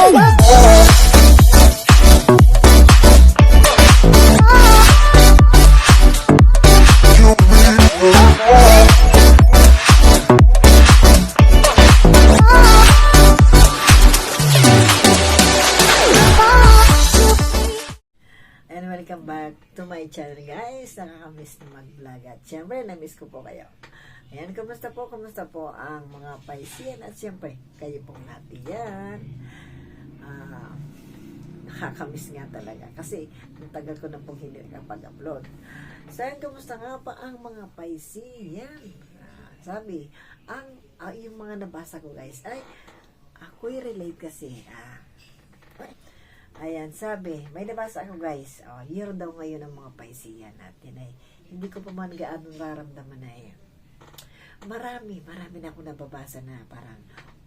And welcome back to my channel, guys. Nakakamiss na mag-vlog at syempre na-miss ko po kayo. Ayan, kumusta po ang mga paisian at syempre kayo pong natin yan. Nakakamiss nga talaga kasi ang tagal ko na pong hindi nakapag-upload. So ayan, kumusta nga pa ang mga paisian? Sabi, yung mga nabasa ko, guys, ay ako'y relate kasi. Ayan, sabi, may nabasa ako, guys. Year daw ngayon ng mga paisiyan natin ay hindi ko pa man gaano nararamdaman na marami na ako nababasa na parang,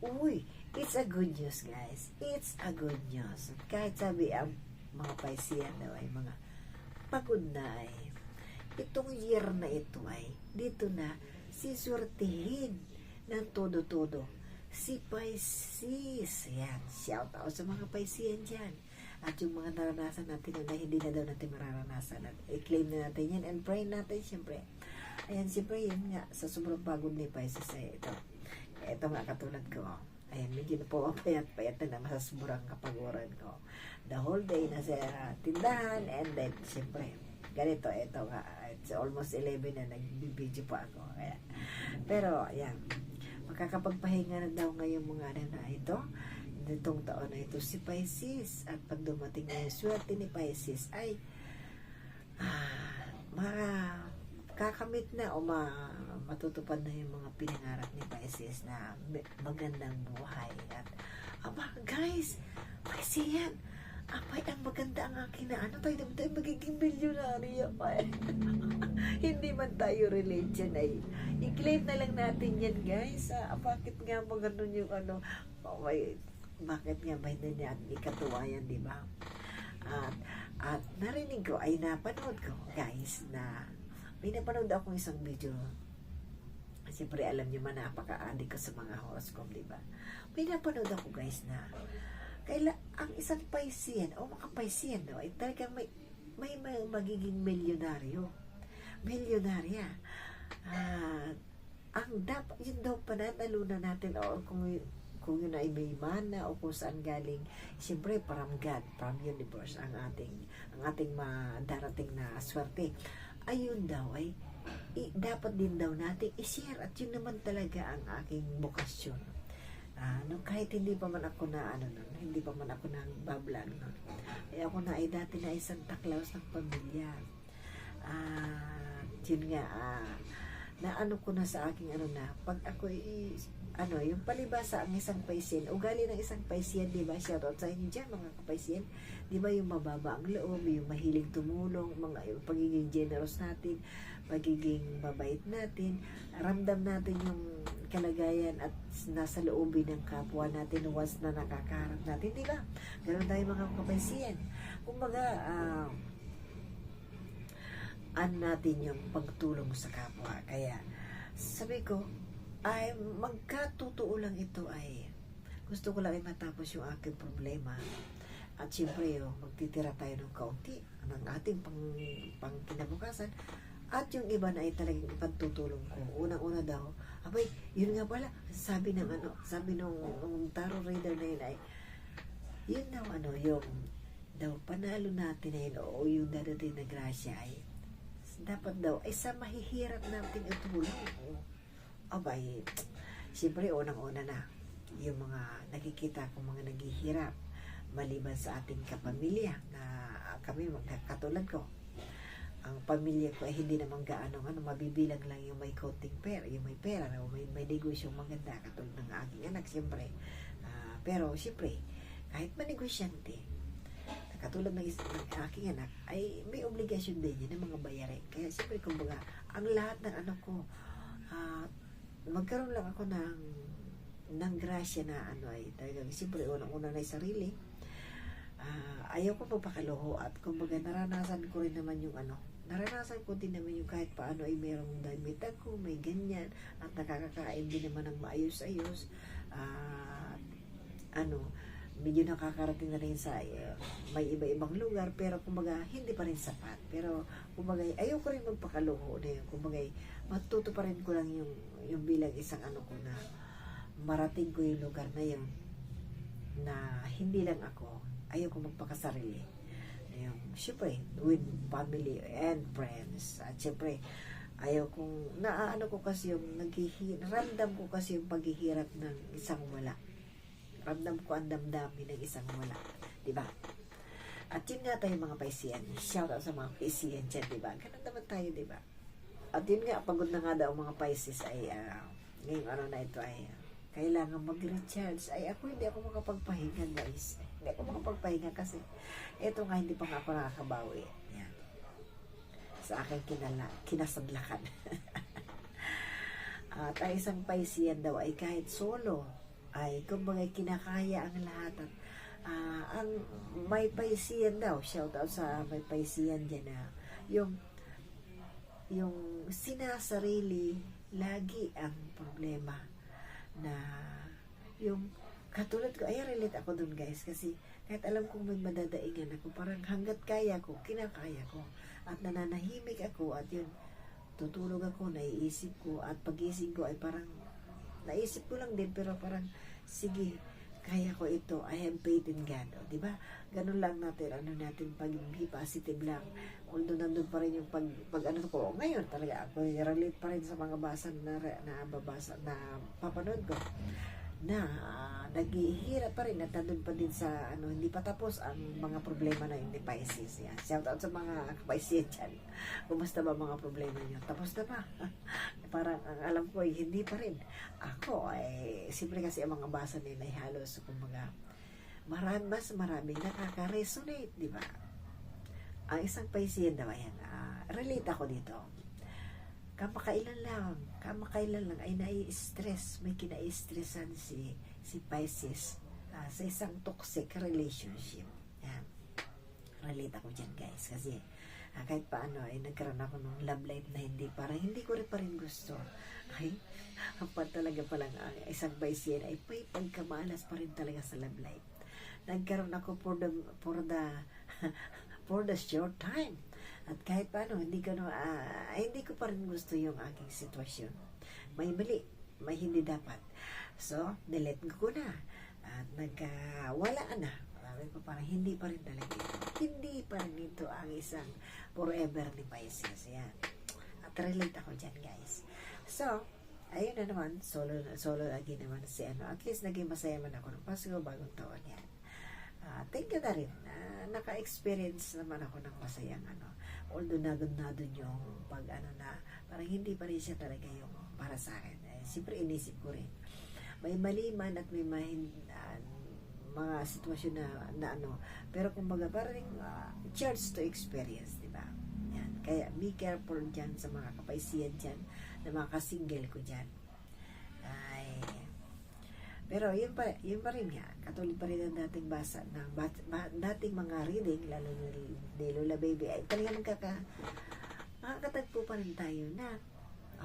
uy, it's a good news, guys. It's a good news. Kahit sabi ang mga paisiyan daw ay mga pagod na ay itong year na ito ay dito na sisurtihin ng todo-todo si Pisces. Yan, shout out sa mga paisiyan dyan. At yung mga naranasan natin na hindi na daw natin mararanasan at i-claim na natin yan and pray natin syempre. Ayan, syempre yun nga sa sobrang pagod ni Pisces ay ito nga katulad ko. Ayan, medyo na po payat na masasmurang kapaguran ko. The whole day na sa tindahan and then syempre ganito, ito nga it's almost 11 na nagbibideo pa ako. Ayan. Pero ayan, makakapagpahinga na daw ngayong mga na ito nitong taon na ito si Pisces. At pag dumating na yung swerte ni Pisces ay makakamit na o matutupad na yung mga pinangarap ni Pisces na magandang buhay. At guys, Pisces, apay ang maganda ang akin na tayo magiging milyonaryo pa hindi man tayo religion ay i-claim na lang natin yan, guys. Bakit nga magandang yung bakit nga ba hindi niya ikatuwayan, di ba? At narinig ko, ay napanood ko, guys, na may napanood akong isang video. Siyempre, alam niyo man, napaka-adik ko sa mga horoscope, di ba? May napanood ako, guys, na ang isang Piscean, o mga Piscean, no, ay talagang may magiging milyonaryo. Milyonarya. Ang dapat, yun daw pananalunan natin, o kung yun ay may mana o kung saan galing, siyempre from God, from universe ang ating darating na swerte, ayun daw ay dapat din daw natin i-share. At yun naman talaga ang aking bokasyon. Kahit hindi pa man ako na hindi pa man ako nang bablan, ako na ay dati na isang taklaws ng pamilya. Yun nga, na ko na sa aking pag ako yung palibasa ang isang Piscean, ugali ng isang Piscean, di ba? Shoutout sa inyo dyan, mga ka-Piscean. Di ba yung mababa ang loob, yung mahilig tumulong, yung pagiging generous natin, pagiging mabait natin, ramdam natin yung kalagayan at nasa loobin ng kapwa natin once na nakakaharap natin, di ba? Ganun tayo mga ka-Piscean. Kumbaga, natin yung pagtulong sa kapwa. Kaya, sabi ko, ay magkatotoo lang ito ay gusto ko lang ay matapos yung aking problema. At siyempre, magtitira tayo ng kaunti ng ating pang kinabukasan. At yung iba na ay talagang ipagtutulong ko. Unang-una daw, yun nga pala, sabi nung tarot reader na yun ay, yun daw yung daw panalo natin na yun, o yung dadating na grasya ay dapat daw ay sa mahihirap natin itulong. Siyempre unang-una na yung mga nakikita kong mga naghihirap maliban sa ating kapamilya na kami katulad ko, ang pamilya ko ay hindi naman gaano mabibilang lang yung may konting pera, yung may pera na may negosyong maganda katulad ng aking anak, siyempre. Pero siyempre kahit manegosyante katulad ng aking anak ay may obligasyon din yan ng mga bayarin. Kaya siyempre kumbaga ang lahat ng anak ko magkaroon lang ako ng grasya na ay talagang siyempre unang-una na sarili. Ayaw ko magpakaloho at kumbaga naranasan ko rin naman yung naranasan ko din naman yung kahit paano ay merong damit ako, may ganyan at nakakakain din naman ng maayos-ayos. medyo nakakarating na rin sa may iba-ibang lugar, pero kumbaga hindi pa rin sapat. Pero kumbaga ayoko rin magpakaloko na yun. Kumbaga matuto pa rin ko lang yung bilang isang ano ko na marating ko yung lugar na yun na hindi lang ako, ayoko magpakasarili. Yung syempre with family and friends, at syempre ayaw kong naano ko kasi yung ramdam ko kasi yung paghihirap ng isang wala. Ramdam ko ang damdamin ng isang wala, di ba? At yun nga tayo mga Piscean, shout out sa mga Piscean dyan, di ba? Ganun naman tayo, di ba? At yun nga, pagod na nga daw mga Pisces ay ngayong ano na ito ay kailangan mag-recharge. Ay ako hindi ako makapagpahinga, guys. Hindi ako makapagpahinga kasi ito nga hindi pa nga ako nakakabawi. Yan. Sa aking kinasadlakan. At ay isang Piscean daw ay kahit solo ay kumbaga kinakaya ang lahat. At ang may Piscean daw, shout out sa may Piscean dyan na yung sinasarili lagi ang problema na yung katulad ko, ay relate ako dun guys, kasi kahit alam kong may madadaingan ako, parang hanggat kaya ko, kinakaya ko, at nananahimik ako, at yun, tutulog ako, naiisip ko, at pagising ko ay parang naisip ko lang din, pero parang sige, kaya ko ito, I have faith in God, o, diba? Ganun lang natin, pag be positive lang, although nandun pa rin yung pag ano ko, ngayon talaga ako relate pa rin sa mga basa na papanood ko, na naghihirap pa rin at nandun pa din sa hindi pa tapos ang mga problema na yun ni Pisces. Yan. Shout out sa mga Pisces dyan. Kumusta ba mga problema nyo? Tapos na ba? Parang ang alam ko ay hindi pa rin. Ako ay simple kasi ang mga basa nila ay halos kumbaga maraming nakaka-resonate, di ba? Ang isang Pisces daw yan. Relate ako dito. Kamakailan lang ay nai-stress, may kinai-stressan si Pisces sa isang toxic relationship. Yan. Relate ako dyan guys, kasi kahit paano ay nagkaroon ako ng love life na hindi ko rin pa rin gusto. Ay, talaga palang isang Pisces ay may pagkamalas pa rin talaga sa love life. Nagkaroon ako for the short time. At kahit paano, hindi ko pa rin gusto yung aking sitwasyon. May mali, may hindi dapat. So, delete ko na. At wala na. Sabi ko parang hindi pa rin talaga ito. Hindi pa rin ito ang isang forever ni Pisces. Yan. At relate ako dyan, guys. So, ayun na naman, solo lagi naman si At least naging masaya man ako ng Pasko, bagong taon yan. Thank you na rin. Naka-experience naman ako ng masayang although nagod yung na parang hindi pa rin siya talaga yung para sa akin. Siyempre inisip ko rin. May mali man at may mga sitwasyon na pero kumbaga parang chance to experience, di ba? Yan. Kaya be careful dyan sa mga kapaisiyan dyan, na mga kasingle ko dyan. Pero yun pa rin nga, katulad pa rin ang dating basa ng dating mga reading, lalo ni Lola Baby, ay talaga makakatagpo pa rin tayo na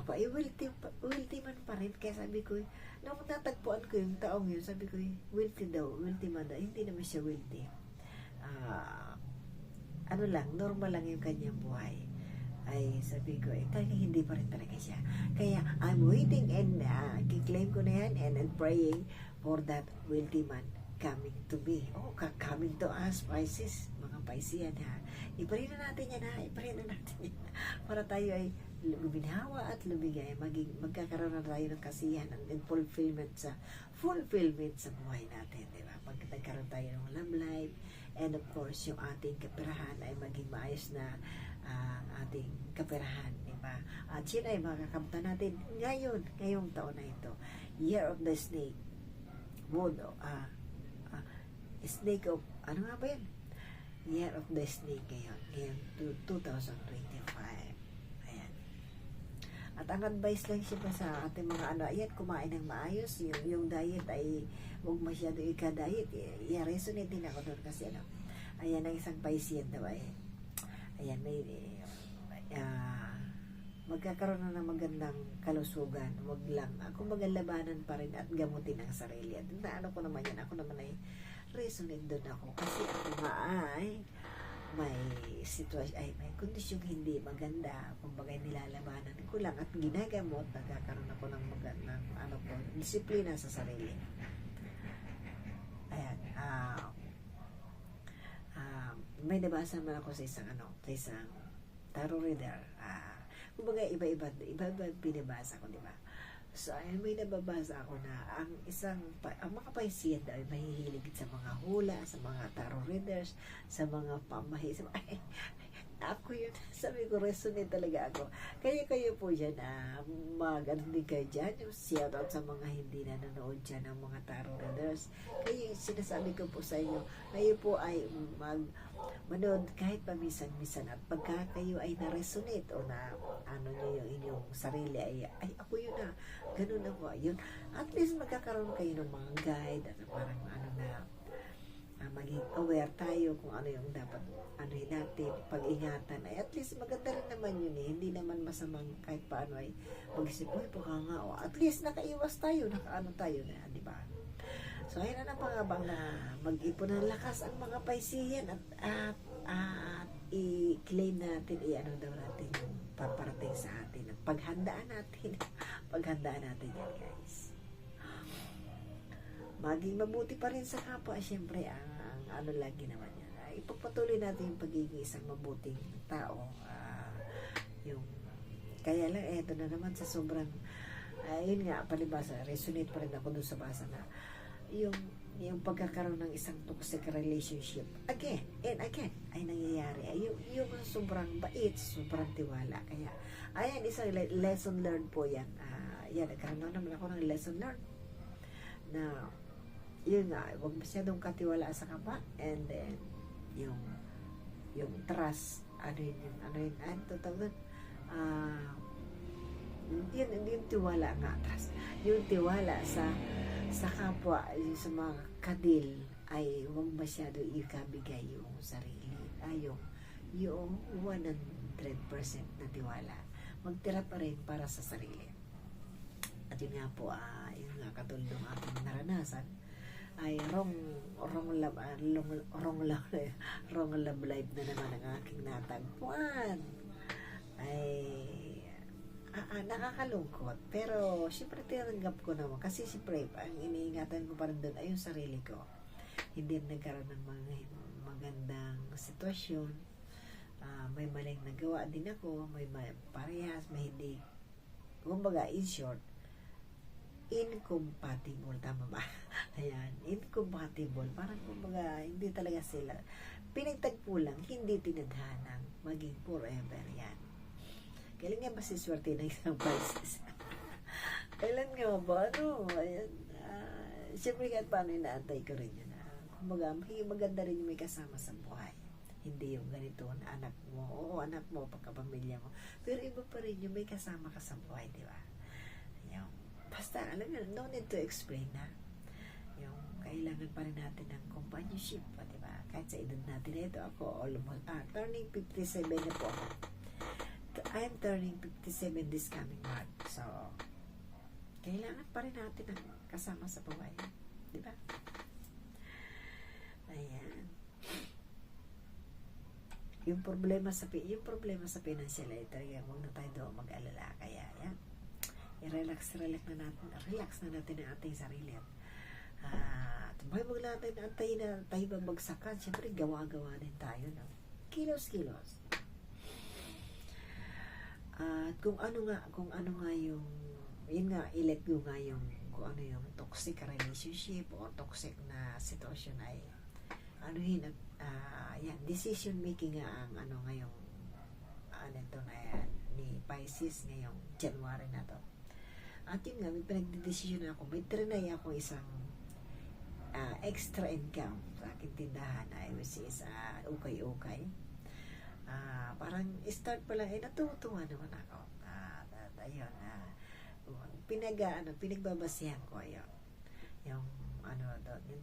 wealthy man pa rin. Kaya sabi ko, nung natagpuan ko yung taong yun, sabi ko, wealthy man daw, hindi naman siya wealthy. Normal lang yung kanyang buhay. Ay sabi ko, talagang hindi pa rin talaga siya. Kaya I'm waiting and kiklaim ko na yan and praying for that wealthy man coming to me. Coming to us, Pisces, mga Piscean ha. Iparin na natin yan. Para tayo ay luminawa at lumigay. Magkakaroon na tayo ng kasiyahan and fulfillment sa buhay natin. Diba? Pag nagkaroon tayo ng love life, and of course, yung ating kaperahan ay maging maayos na ating kaperahan, diba? At yun ay makakamta natin ngayong taon na ito. Year of the Snake. Snake of, ano nga ba yan? Year of the Snake ngayon 2025. Ayan. At ang advice lang siya sa ating mga ayan, kumain ng maayos. Yung diet ay huwag masyado ika-diet. I-resonate din ako doon kasi ayan ang isang Piscean daw ay ayan, magkakaroon na ng magandang kalusugan. Huwag lang, labanan pa rin at gamutin ang sarili. At ako naman ay resonate doon ako kasi ako nga ay may sitwasyon, ay may kondisyong hindi maganda, kumbaga nilalabanan ko lang at ginagamot, nagkakaroon ako ng magandang ano po, disiplina sa sarili. Ayan, may nabasa man ako sa isang tarot reader. Kumbaga iba-iba binabasa ko, di ba? So, ayun, may nababasa ako na ang mga paisiyan daw ay mahihilig sa mga hula, sa mga tarot readers, sa mga ako yun, sabi ko, resonate talaga ako. Kayo po dyan, mag-ano din kayo dyan, yung shout out sa mga hindi na nanonood dyan ng mga tarot readers. Kayo, sinasabi ko po sa inyo, kayo po ay manood kahit paminsan-minsan at pagka kayo ay na-resonate o na ano nyo yung inyong sarili ay ako yun ganun ako, yun. At least magkakaroon kayo ng mga guide at parang maging aware tayo kung ano yung dapat natin, pag-ingatan ay at least maganda rin naman yun hindi naman masamang kahit paano ay mag-isip, baka nga at least nakaiwas tayo, nakaano tayo na, di ba? So, ayun na pangabang na mag-ipon ng lakas ang mga paisiyan at i-claim natin, daw natin yung paparating sa atin at paghandaan natin yan, guys. Maging mabuti pa rin sa kapwa, syempre, ang lagi naman yan. Ipagpatuloy natin yung pagiging isang mabuting tao. Kaya lang, eto na naman sa sobrang, yun nga, palibasa, resonate pa rin ako dun sa basa na, yung pagkakaroon ng isang toxic relationship again and again ay nangyayari yung sobrang bait, sobrang tiwala, kaya ayan, isang lesson learned po yan. Nagkaroon naman ako ng lesson learned na yun nga, huwag masyadong katiwala sa kapwa, and then yung trust, yung tiwala nga, trust, yung tiwala sa kapwa, yung sa mga kadil ay huwag masyado ikabigay yung sarili, yung 100% na tiwala, magtira pa rin para sa sarili. At yun nga po, yung nga katulad ng aking naranasan ay wrong love life na naman ang aking natagpuan. Ay nakakalungkot, pero syempre tinanggap ko naman kasi syempre ang iniingatan ko pa rin doon ay yung sarili ko. Hindi nagkaroon ng mga magandang sitwasyon, may maling nagawa din ako, may parehas, may hindi, kumbaga in short, incompatible, tama ba? Ayan, incompatible, parang kumbaga hindi talaga sila pinagtagpo lang, hindi tinadhanang maging forever. Yan, kailan nga ba si swerte ng isang Pisces? Kailan nga ba? Ayan, siyempre kahit paano inaantay ko rin yun, kumbaga maganda rin yung may kasama sa buhay, hindi yung ganito na anak mo, pagkapamilya mo, pero iba pa rin yung may kasama ka sa buhay, di ba? Basta, alam mo, no need to explain na. Yung kailangan pa rin natin ng companionship, di ba? Kahit sa edad natin, ito ako, almost, turning 57 na po ako. I'm turning 57 this coming month. So, kailangan pa rin natin ng kasama sa buhay. Di ba? Ayan. Yung problema sa financial ay talagang huwag na tayo doon mag-alala. Kaya, yan. I-relax na natin ang ating sarili. At huwag natin antayin na tayo babagsakan. Siyempre, gawa-gawa din tayo. No? Kilos. At kung ano nga yung, yun nga, i-let go nga yung, kung ano yung toxic relationship o toxic na sitwasyon ay, yan, decision making nga ang ngayong, ito na yan, ni Pisces ngayong January na to. At yun nga, may pinagdidesisyon ako, may trinay ako isang extra income sa aking tindahan, which is ukay-ukay. Parang start pa lang, natutuwa naman ako. At ayun, pinagbabasihan ko ayun. Yung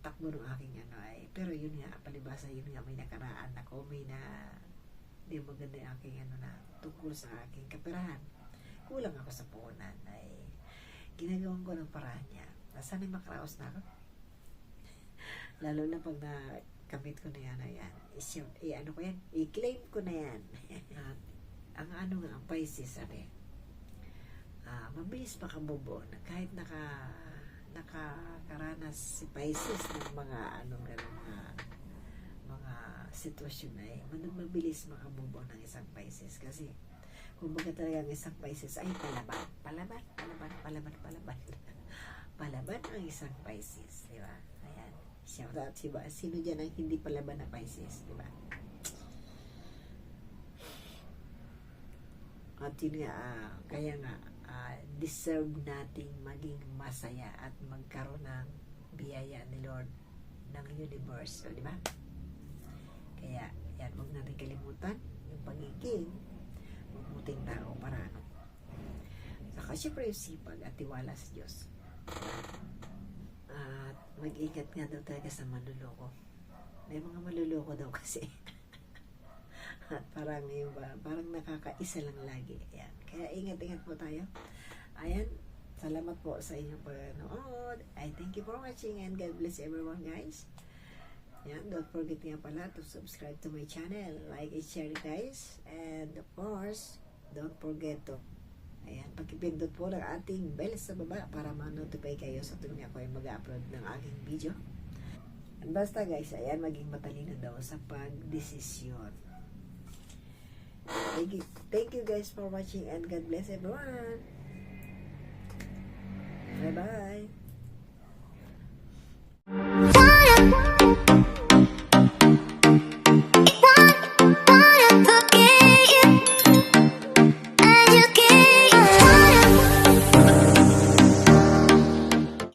takbo ng aking pero yun nga, palibasa yun nga, may nakaraan ako, may di maganda yung aking tungkol sa aking kaperahan. Kulang ako sa puhunan, ginagawan ko ng paraan niya. Sana'y makaraos na ako. Lalo na pag nakamit ko na yan, ayan. Ano ko yan? I-claim ko na yan. At ang ano nga, ang Pisces, sabi, mabilis makamubo na kahit nakakaranas si Pisces ng mga anong ganun mga sitwasyon na mabilis makamubo ng isang Pisces kasi kumbaga talaga ang isang Pisces ay palaban palaban ang isang Pisces, di ba? Ayan, shout out, diba? Sino dyan ang hindi palaban na Pisces, di ba? At yun nga, kaya nga deserve nating maging masaya at magkaroon ng biyaya ni Lord ng universe, di ba? Kaya yan, huwag natin kalimutan yung pagiging mabuting tao para saka syempre yung sipag at tiwala sa Diyos. At mag-ingat nga daw talaga sa manluloko. May mga manluloko daw kasi. At parang yung parang nakakaisa lang lagi. Ayan. Kaya ingat-ingat po tayo. Ayan. Salamat po sa inyong panonood. I thank you for watching and God bless everyone, guys. Ayan. Don't forget nga pala to subscribe to my channel. Like and share it, guys. And of course, don't forget to pakipindot po ng ating bell sa baba para ma-notify kayo sa tuwing ako ay mag-upload ng aking video. And basta guys, ayan, maging matalino daw sa pagdesisyon. Thank you guys for watching and God bless everyone. Bye bye.